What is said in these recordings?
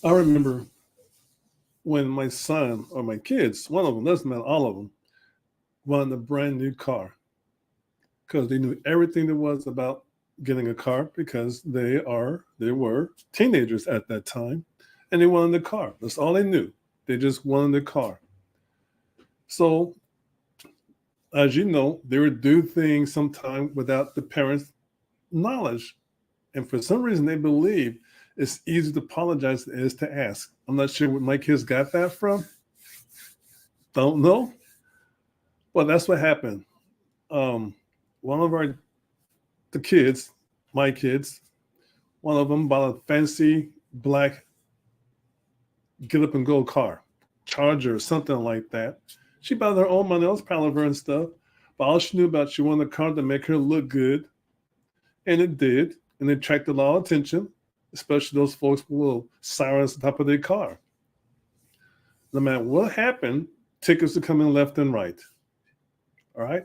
I remember when my son or my kids, one of them, doesn't matter, all of them, wanted a brand new car because they knew everything there was about getting a car because they were teenagers at that time, and they wanted a car. That's all they knew. They just wanted a car. So, as you know, they would do things sometimes without the parents' knowledge, and for some reason, they believe it's easier to apologize than it is to ask. I'm not sure where my kids got that from. Don't know, but that's what happened. Um, one of the kids, my kids, one of them bought a fancy black get up and go car, Charger or something like that. She bought her own money. That was proud of her and stuff. But all she knew about, she wanted a car to make her look good, and it did, and it attracted a lot of attention, especially those folks with little sirens on top of their car. No matter what happened, tickets are coming left and right. All right.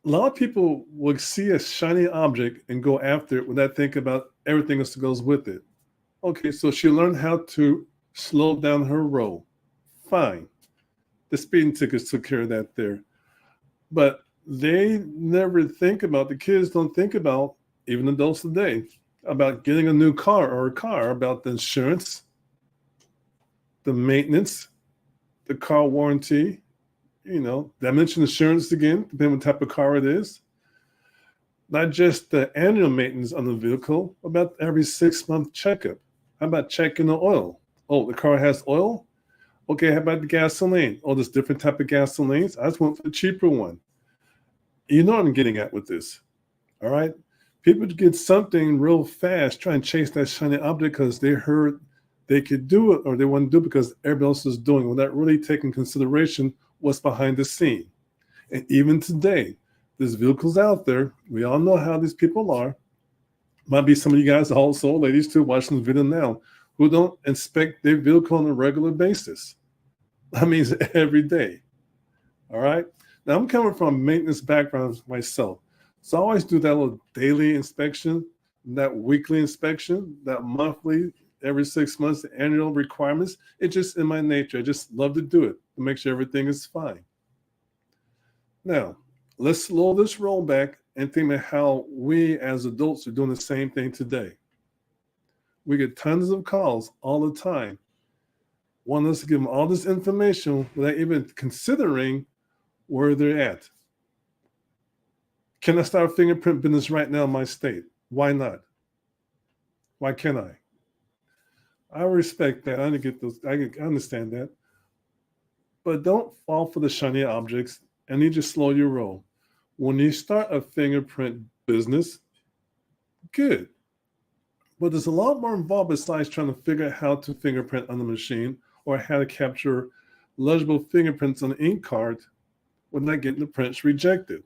A lot of people will see a shiny object and go after it without thinking about everything else that goes with it. Okay, so she learned how to slow down her roll. Fine. The speeding tickets took care of that there. But they never think about, the kids don't think about, even adults today, about getting a new car or a car, about the insurance, the maintenance, the car warranty. Did I mention insurance again, depending on what type of car it is? Not just the annual maintenance on the vehicle, about every 6-month checkup. How about checking the oil? Oh, the car has oil? Okay, how about the gasoline? Oh, there's different type of gasolines. I just went for the cheaper one. You know what I'm getting at with this, all right? People get something real fast, try and chase that shiny object because they heard they could do it or they want to do it because everybody else is doing it without really taking consideration what's behind the scene. And even today, there's vehicles out there. We all know how these people are. Might be some of you guys also, ladies too, watching this video now, who don't inspect their vehicle on a regular basis. That means every day. All right. Now I'm coming from a maintenance background myself. So I always do that little daily inspection, that weekly inspection, that monthly, every 6 months, the annual requirements. It's just in my nature. I just love to do it to make sure everything is fine. Now, let's slow this roll back and think about how we as adults are doing the same thing today. We get tons of calls all the time, wanting us to give them all this information without even considering where they're at. Can I start a fingerprint business right now in my state? Why not? Why can't I? I respect that. I get those. I understand that. But don't fall for the shiny objects and you just slow your roll. When you start a fingerprint business, good. But there's a lot more involved besides trying to figure out how to fingerprint on the machine or how to capture legible fingerprints on an ink card without getting the prints rejected.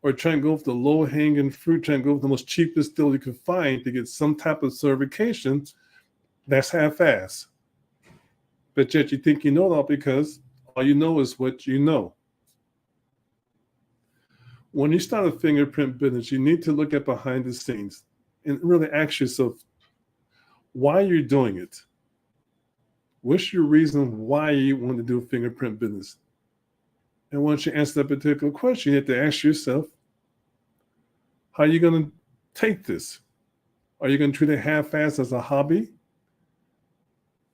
Or try and go for the low-hanging fruit, try and go for the most cheapest deal you can find to get some type of certification. That's half-ass. But yet you think you know it all because all you know is what you know. When you start a fingerprint business, you need to look at behind the scenes and really ask yourself why you're doing it. What's your reason why you want to do a fingerprint business? And once you answer that particular question, you have to ask yourself, how are you going to take this? Are you going to treat it half-assed as a hobby?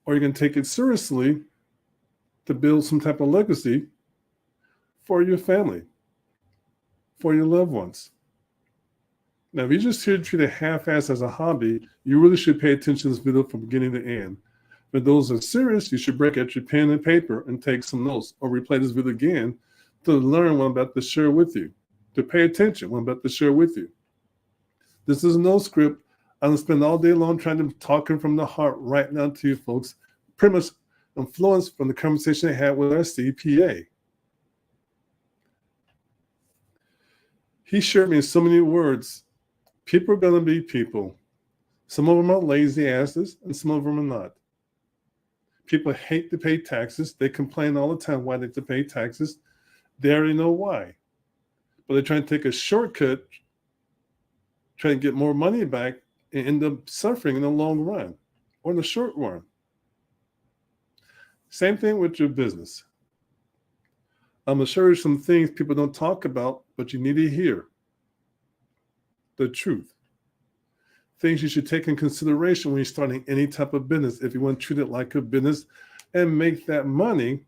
Or are you going to take it seriously to build some type of legacy for your family, for your loved ones? Now, if you just here to treat it half-assed as a hobby, you really should pay attention to this video from beginning to end. For those that are serious, you should break out your pen and paper and take some notes or replay this video again to learn what I'm about to share with you, to pay attention what I'm about to share with you. This is no script. I'm going to spend all day long trying to talk from the heart right now to you folks, pretty much influenced from the conversation I had with our CPA. He shared me in so many words. People are going to be people. Some of them are lazy asses, and some of them are not. People hate to pay taxes. They complain all the time why they have to pay taxes. They already know why. But they're trying to take a shortcut, trying to get more money back, and end up suffering in the long run. or in the short run. Same thing with your business. I'm going to show you some things people don't talk about, but you need to hear. The truth. Things you should take in consideration when you're starting any type of business if you want to treat it like a business and make that money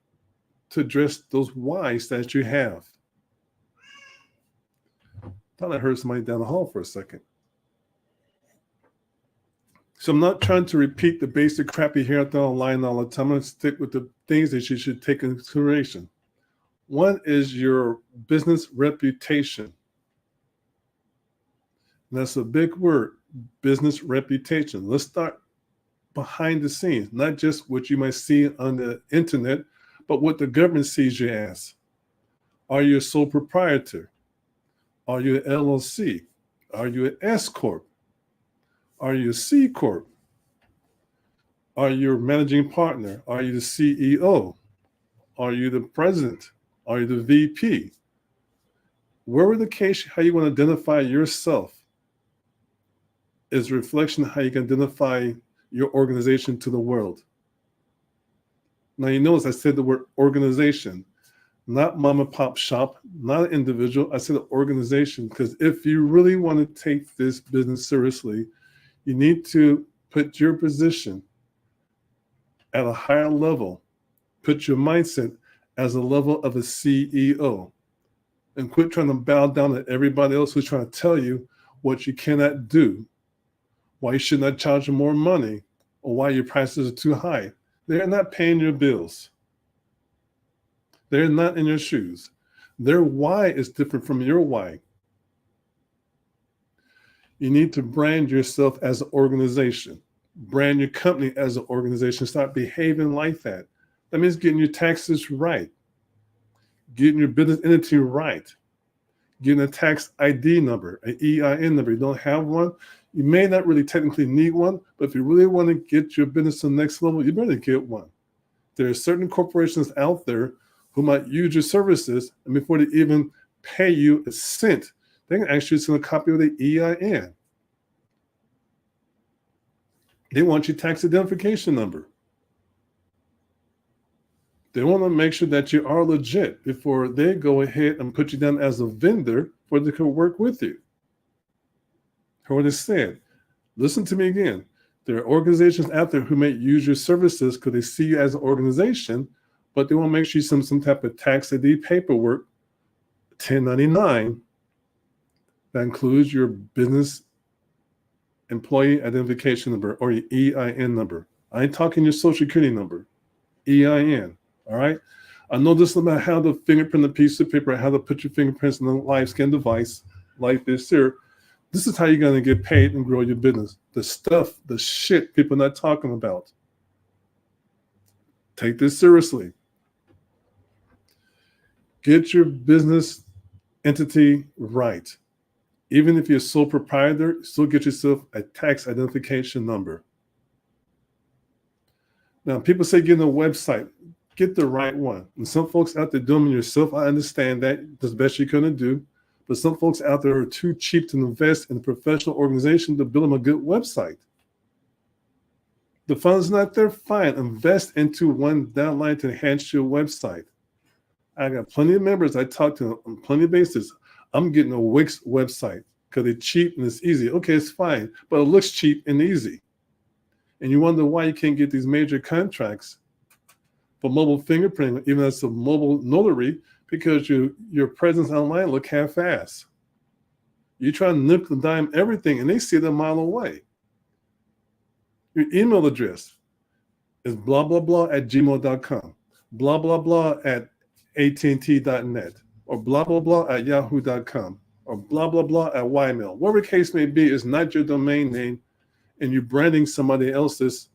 to address those whys that you have. Thought I heard somebody down the hall for a second. So I'm not trying to repeat the basic crap you hear out there online all the time. I'm going to stick with the things that you should take into consideration. One is your business reputation. And that's a big word, business reputation. Let's start behind the scenes, not just what you might see on the internet, but what the government sees you as. Are you a sole proprietor? Are you an LLC? Are you an S Corp? Are you a C Corp? Are you a managing partner? Are you the CEO? Are you the president? Are you the VP? Wherever the case, how you want to identify yourself is a reflection of how you can identify your organization to the world. Now, you notice I said the word organization, not mom and pop shop, not an individual. I said organization, because if you really want to take this business seriously, you need to put your position at a higher level, put your mindset as a level of a CEO, and quit trying to bow down to everybody else who's trying to tell you what you cannot do, why you should not charge them more money, or why your prices are too high. They're not paying your bills. They're not in your shoes. Their why is different from your why. You need to brand yourself as an organization. Brand your company as an organization. Start behaving like that. That means getting your taxes right, getting your business entity right, getting a tax ID number, an EIN number. You don't have one, you may not really technically need one, but if you really want to get your business to the next level, you better get one. There are certain corporations out there who might use your services, and before they even pay you a cent, they can actually send a copy of the EIN. They want your tax identification number. They want to make sure that you are legit before they go ahead and put you down as a vendor for they can work with you. Heard what I said. Listen to me again. There are organizations out there who may use your services because they see you as an organization, but they want to make sure you send some type of tax ID paperwork, 1099, that includes your business employee identification number or your EIN number. I ain't talking your social security number, EIN. All right. I know this about how to fingerprint a piece of paper, how to put your fingerprints in a live scan device like this here. This is how you're going to get paid and grow your business. The stuff, the shit people are not talking about. Take this seriously. Get your business entity right. Even if you're a sole proprietor, still get yourself a tax identification number. Now, people say get a website. Get the right one. And some folks out there doing them yourself, I understand that. That's the best you're going to do. But some folks out there are too cheap to invest in a professional organization to build them a good website. The fund's not there, fine. Invest into one downline to enhance your website. I got plenty of members I talk to on plenty of basis. I'm getting a Wix website because they're cheap and it's easy. Okay, it's fine, but it looks cheap and easy. And you wonder why you can't get these major contracts for mobile fingerprinting, even as a mobile notary, because your presence online look half-assed. You try to nip and dime everything, and they see it a mile away. Your email address is blah, blah, blah at gmail.com, blah, blah, blah at AT&T.net, or blah, blah, blah at yahoo.com, or blah, blah, blah at Ymail. Whatever the case may be, is not your domain name, and you're branding somebody else's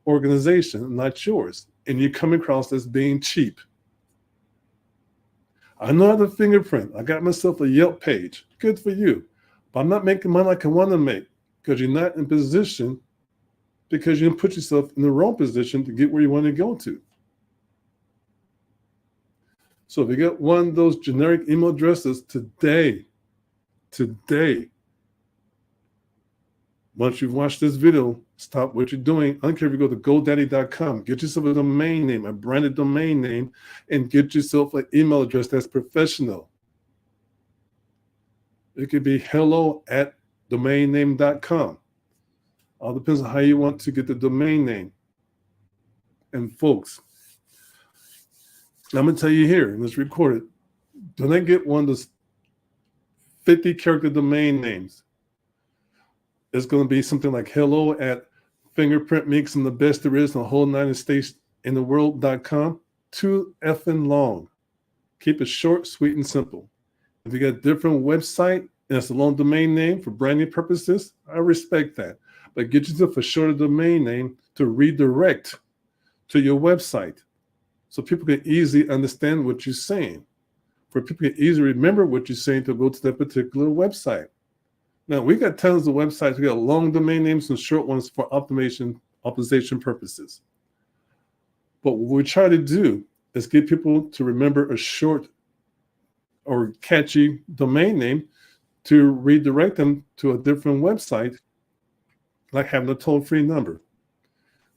organization, not yours. And you come across as being cheap. I know how to fingerprint. I got myself a Yelp page. Good for you. But I'm not making money like I want to make because you're not in position, because you didn't put yourself in the wrong position to get where you want to go to. So if you get one of those generic email addresses today, Once you've watched this video, stop what you're doing. I don't care if you go to GoDaddy.com, get yourself a domain name, a branded domain name, and get yourself an email address that's professional. It could be hello@domainname.com. All depends on how you want to get the domain name. And folks, I'm going to tell you here, and let's record it. Do not get one of those 50-character domain names. It's going to be something like hello at fingerprint makes them the best there is in the whole United States in the world.com. Too effing long. Keep it short, sweet, and simple. If you got a different website and it's a long domain name for branding purposes, I respect that. But get yourself a shorter domain name to redirect to your website so people can easily understand what you're saying. For people can easily remember what you're saying to go to that particular website. Now, we got tons of websites. We got long domain names and short ones for optimization purposes. But what we try to do is get people to remember a short or catchy domain name to redirect them to a different website, like having a toll-free number.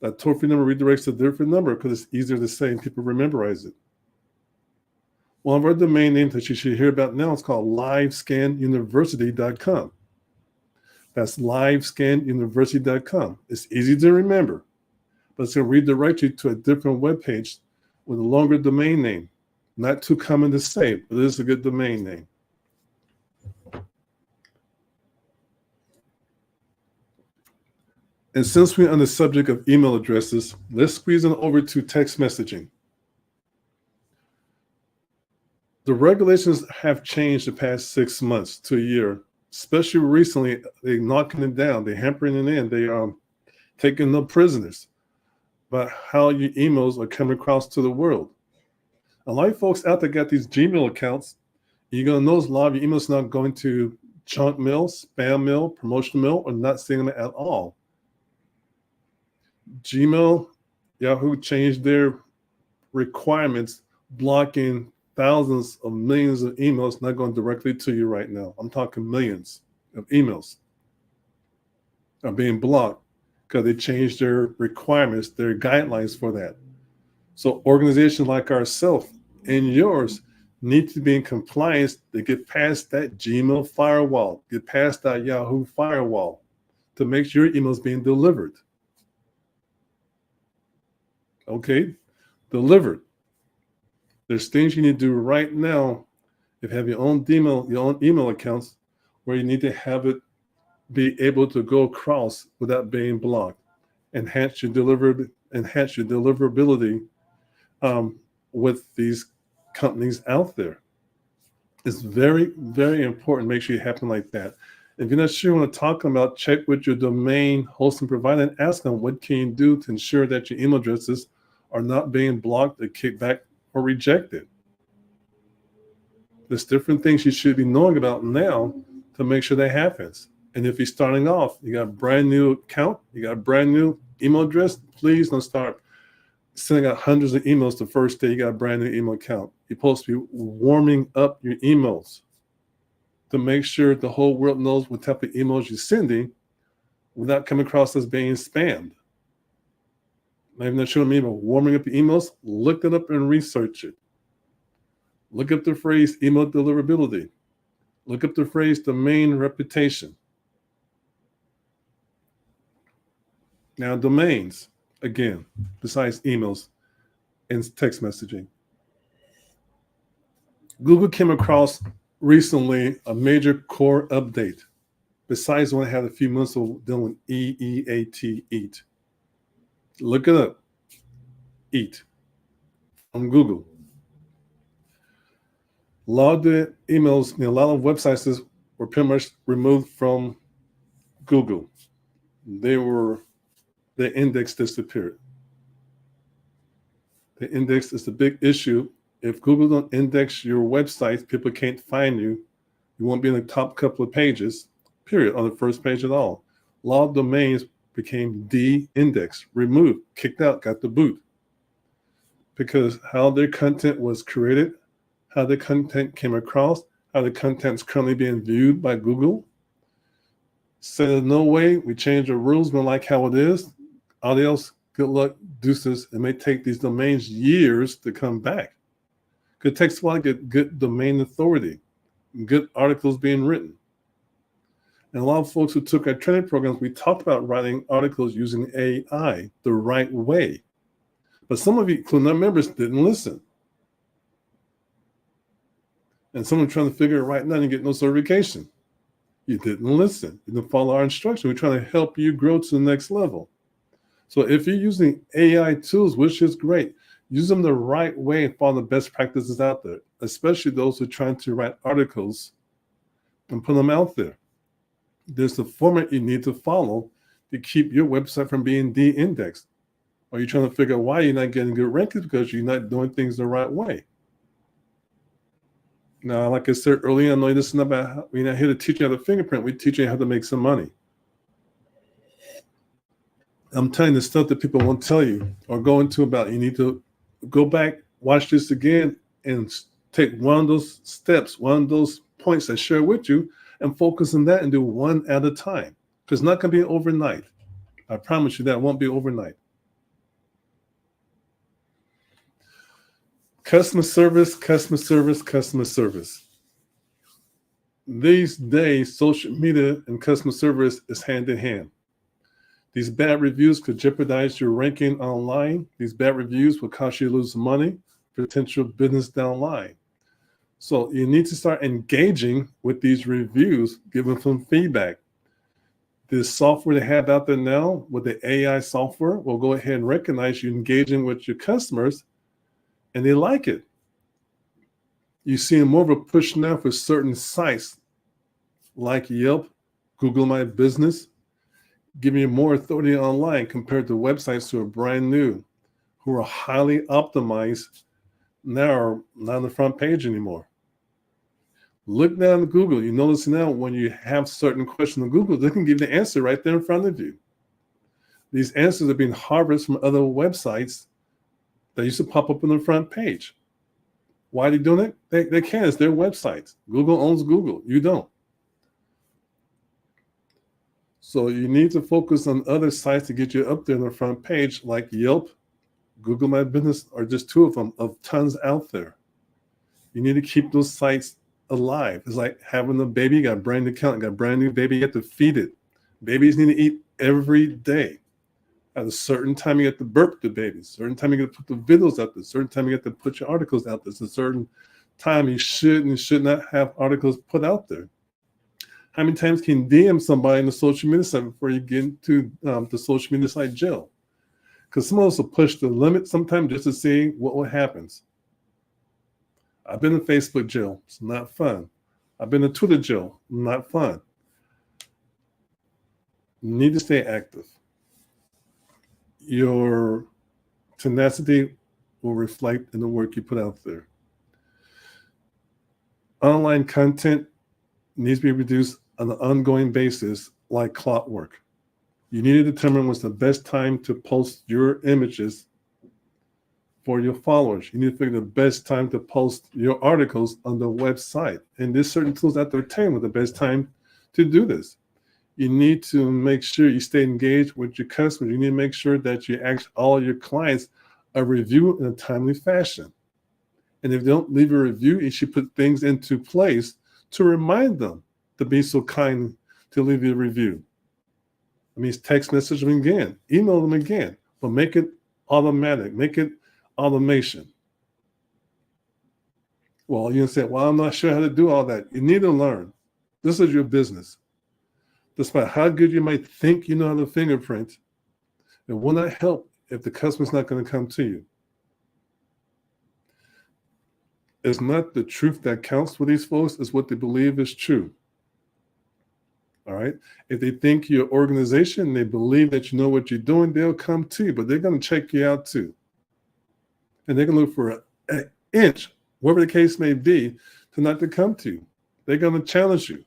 That toll-free number redirects to a different number because it's easier to say and people memorize it. One of our domain names that you should hear about now is called livescanuniversity.com. That's livescanuniversity.com. It's easy to remember, but it's going to redirect you to a different web page with a longer domain name. Not too common to say, but it is a good domain name. And since we're on the subject of email addresses, let's squeeze on over to text messaging. The regulations have changed the past 6 months to a year, especially recently. They're knocking it down, they're hampering it in, they are taking no prisoners about how your emails are coming across to the world. A lot of folks out there got these Gmail accounts. You're going to notice a lot of your emails not going to junk mail, spam mail, promotional mail, or not seeing them at all. Gmail, Yahoo changed their requirements, blocking thousands of millions of emails not going directly to you right now. I'm talking millions of emails are being blocked because they changed their requirements, their guidelines for that. So organizations like ourselves and yours need to be in compliance to get past that Gmail firewall, get past that Yahoo firewall to make sure your emails being delivered. Okay, delivered. There's things you need to do right now if you have your own email accounts where you need to have it be able to go across without being blocked. Enhance your deliverability with these companies out there. It's very, very important. Make sure you happen like that. If you're not sure what I'm talking about, check with your domain hosting provider and ask them what can you do to ensure that your email addresses are not being blocked or kicked back or rejected. There's different things you should be knowing about now to make sure that happens. And if you're starting off, you got a brand new account, you got a brand new email address, please don't start sending out hundreds of emails the first day you got a brand new email account. You're supposed to be warming up your emails to make sure the whole world knows what type of emails you're sending without coming across as being spammed. I'm not sure what I mean by warming up your emails. Look it up and research it. Look up the phrase email deliverability. Look up the phrase domain reputation. Now, domains, again, besides emails and text messaging. Google came across recently a major core update, besides when I had a few months of dealing with EEAT, EAT. Look it up, EAT, from Google. A lot of the emails, a lot of websites were pretty much removed from Google. The index disappeared. The index is the big issue. If Google don't index your website, people can't find you. You won't be in the top couple of pages, period, on the first page at all. A lot of domains became de-indexed, removed, kicked out, got the boot. Because how their content was created, how the content came across, how the content is currently being viewed by Google, Said no way, we change the rules, we don't like how it is. Adios, good luck, deuces. It may take these domains years to come back. It takes a while to get good domain authority, good articles being written. And a lot of folks who took our training programs, we talked about writing articles using AI the right way. But some of you, including our members, didn't listen. And someone trying to figure it right now and get no certification. You didn't listen. You didn't follow our instruction. We're trying to help you grow to the next level. So if you're using AI tools, which is great, use them the right way and follow the best practices out there, especially those who are trying to write articles and put them out there. There's the format you need to follow to keep your website from being de-indexed. Or you're trying to figure out why you're not getting good rankings because you're not doing things the right way. Now, like I said earlier, I know this is about we're not here to teach you how to fingerprint. We teach you how to make some money. I'm telling you the stuff that people won't tell you or go into about. You need to go back, watch this again, and take one of those steps, one of those points I share with you, and focus on that and do one at a time. Because it's not going to be overnight. I promise you that it won't be overnight. Customer service, customer service, customer service. These days, social media and customer service is hand in hand. These bad reviews could jeopardize your ranking online. These bad reviews will cause you to lose money, potential business down the line. So you need to start engaging with these reviews, giving them feedback. This software they have out there now with the AI software will go ahead and recognize you engaging with your customers, and they like it. You see more of a push now for certain sites like Yelp, Google My Business, giving you more authority online compared to websites who are brand new, who are highly optimized, now are not on the front page anymore. Look down at Google. You notice now when you have certain questions on Google, they can give the answer right there in front of you. These answers are being harvested from other websites that used to pop up on the front page. Why are they doing it? They can. It's their websites. Google owns Google. You don't. So you need to focus on other sites to get you up there on the front page, like Yelp, Google My Business, are just two of them of tons out there. You need to keep those sites alive. It's like having a baby. You got a brand new account, got a brand new baby. You have to feed it. Babies need to eat every day. At a certain time, you have to burp the baby. Certain time, you got to put the videos out there. Certain time, you got to put your articles out there. It's a certain time you should and should not have articles put out there. How many times can you DM somebody in the social media site before you get into the social media site jail? Because some of us will push the limit sometimes just to see what happens. I've been in Facebook jail. It's not fun. I've been in Twitter jail. Not fun. You need to stay active. Your tenacity will reflect in the work you put out there. Online content needs to be reduced on an ongoing basis like clockwork. You need to determine what's the best time to post your images for your followers. You need to figure the best time to post your articles on the website. And there's certain tools out there telling you the best time to do this. You need to make sure you stay engaged with your customers. You need to make sure that you ask all your clients a review in a timely fashion. And if they don't leave a review, you should put things into place to remind them to be so kind to leave you a review. It means text message them again, email them again, but make it automatic, make it automation. Well, you say, well, I'm not sure how to do all that. You need to learn. This is your business. Despite how good you might think you know how to fingerprint, it will not help if the customer's not going to come to you. It's not the truth that counts for these folks, it's what they believe is true. All right. If they think your organization, they believe that you know what you're doing, they'll come to you, but they're going to check you out too. And they're going to look for an inch, whatever the case may be, to not to come to you. They're going to challenge you.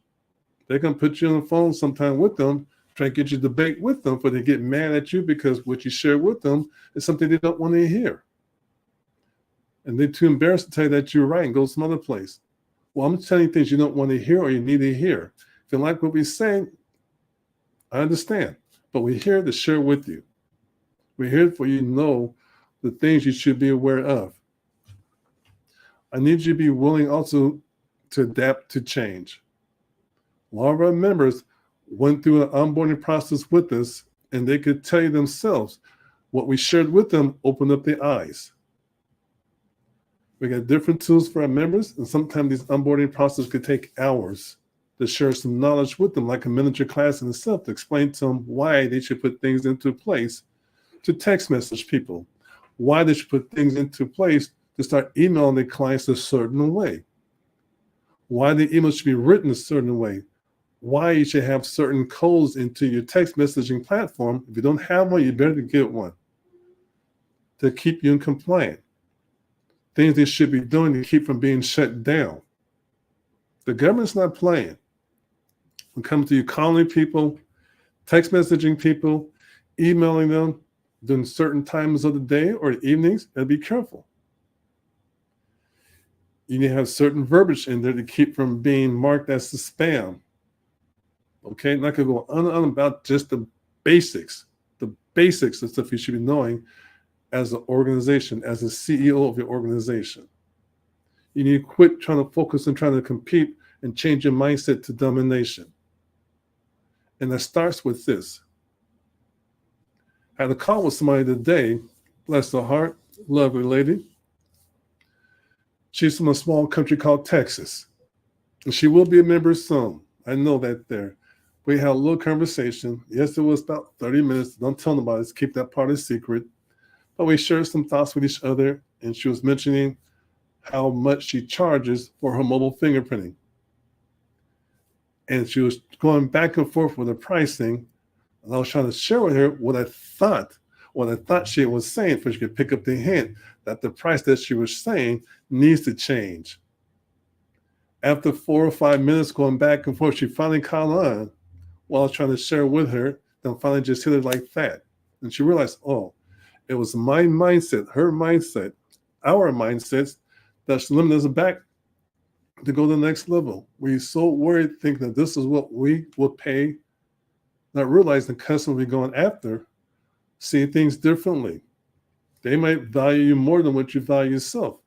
They're going to put you on the phone sometime with them, try to get you to debate with them, but they get mad at you because what you share with them is something they don't want to hear. And they're too embarrassed to tell you that you're right and go some other place. Well, I'm telling you things you don't want to hear or you need to hear. If you like what we say, I understand, but we're here to share with you. We're here for you to know the things you should be aware of. I need you to be willing also to adapt to change. A lot of our members went through an onboarding process with us, and they could tell you themselves what we shared with them opened up their eyes. We got different tools for our members, and sometimes these onboarding processes could take hours to share some knowledge with them, like a miniature class in itself, to explain to them why they should put things into place to text message people, why they should put things into place to start emailing their clients a certain way, why the email should be written a certain way, why you should have certain codes into your text messaging platform. If you don't have one, you better get one to keep you in compliant. Things they should be doing to keep from being shut down. The government's not playing. When it comes to you calling people, text messaging people, emailing them during certain times of the day or the evenings, and be careful. You need to have certain verbiage in there to keep from being marked as a spam. Okay, not going to go on and on about just the basics of stuff you should be knowing as an organization, as a CEO of your organization. You need to quit trying to focus and trying to compete and change your mindset to domination. And that starts with this. I had a call with somebody today, bless her heart, lovely lady. She's from a small country called Texas. And she will be a member soon. I know that there. We had a little conversation. Yes, it was about 30 minutes. Don't tell nobody. Let's keep that part a secret. But we shared some thoughts with each other. And she was mentioning how much she charges for her mobile fingerprinting. And she was going back and forth with the pricing. And I was trying to share with her what I thought she was saying, so she could pick up the hint that the price that she was saying needs to change. After 4 or 5 minutes going back and forth, she finally caught on while I was trying to share with her, then finally just hit it like that. And she realized, oh, it was my mindset, her mindset, our mindsets that's limiting us back to go to the next level. We're so worried thinking that this is what we will pay, not realizing the customer we're going after see things differently. They might value you more than what you value yourself.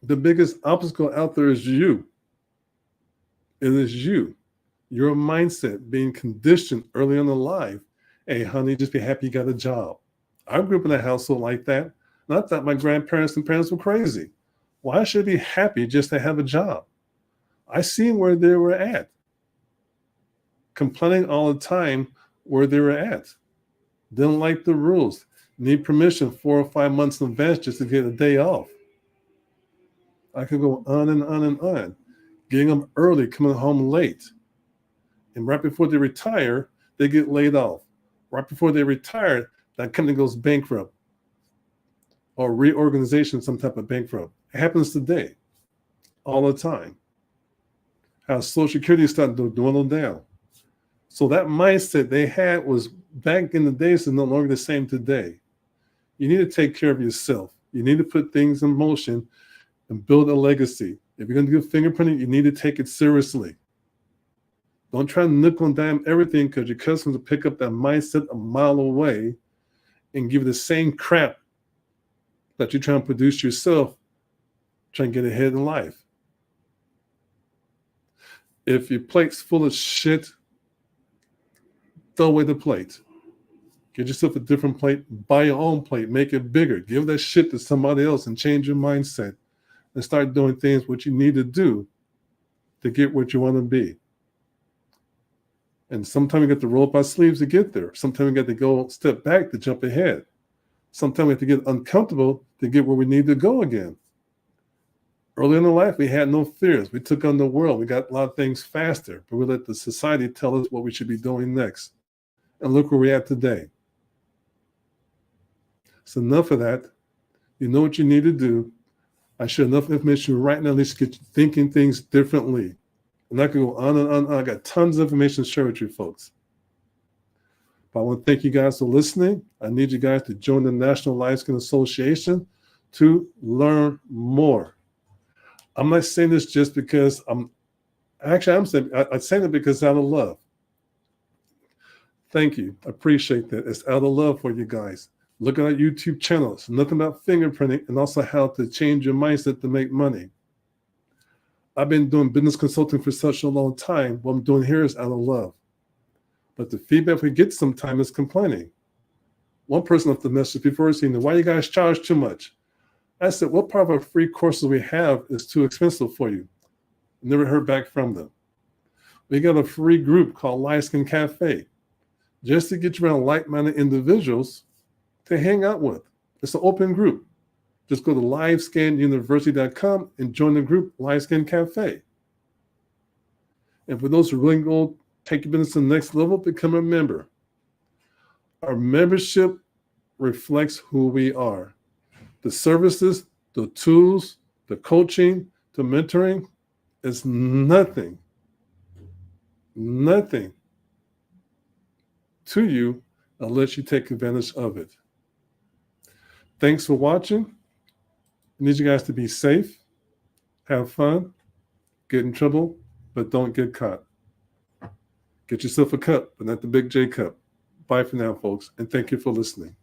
The biggest obstacle out there is you. It is you. Your mindset being conditioned early on in life. Hey, honey, just be happy you got a job. I grew up in a household like that, and I thought my grandparents and parents were crazy. Why should I be happy just to have a job? I seen where they were at, complaining all the time where they were at. Didn't like the rules. Need permission 4 or 5 months in advance just to get a day off. I could go on and on and on. Getting them early, coming home late. And right before they retire, they get laid off. Right before they retire, that company goes bankrupt or reorganization, some type of bankrupt. It happens today, all the time. How Social Security started to dwindle down. So that mindset they had was back in the days is no longer the same today. You need to take care of yourself. You need to put things in motion and build a legacy. If you're going to do fingerprinting, you need to take it seriously. Don't try to nickel and dime everything because your customers will pick up that mindset a mile away and give you the same crap that you're trying to produce yourself, trying to get ahead in life. If your plate's full of shit, throw away the plate. Get yourself a different plate, buy your own plate, make it bigger. Give that shit to somebody else and change your mindset and start doing things what you need to do to get what you want to be. And sometimes you got to roll up our sleeves to get there. Sometimes we got to go step back to jump ahead. Sometimes we have to get uncomfortable to get where we need to go again. Early in life, we had no fears. We took on the world. We got a lot of things faster, but we let the society tell us what we should be doing next. And look where we're at today. So enough of that. You know what you need to do. I share enough information right now at least to get you thinking things differently. And I can go on and on. I got tons of information to share with you folks. But I want to thank you guys for listening. I need you guys to join the National Live Skin Association to learn more. I'm not saying this just because I'm saying it because out of love. Thank you. I appreciate that. It's out of love for you guys. Look at our YouTube channel. It's nothing about fingerprinting and also how to change your mindset to make money. I've been doing business consulting for such a long time. What I'm doing here is out of love. But the feedback we get sometimes is complaining. One person left the message before saying, why you guys charge too much? I said, what part of our free courses we have is too expensive for you? Never heard back from them. We got a free group called Light Skin Cafe, just to get you around like-minded individuals to hang out with. It's an open group. Just go to livescanuniversity.com and join the group Light Skin Cafe. And for those who really go take your business to the next level, become a member. Our membership reflects who we are. The services, the tools, the coaching, the mentoring is nothing to you unless you take advantage of it. Thanks for watching. I need you guys to be safe, have fun, get in trouble, but don't get caught. Get yourself a cup, but not the Big J cup. Bye for now, folks, and thank you for listening.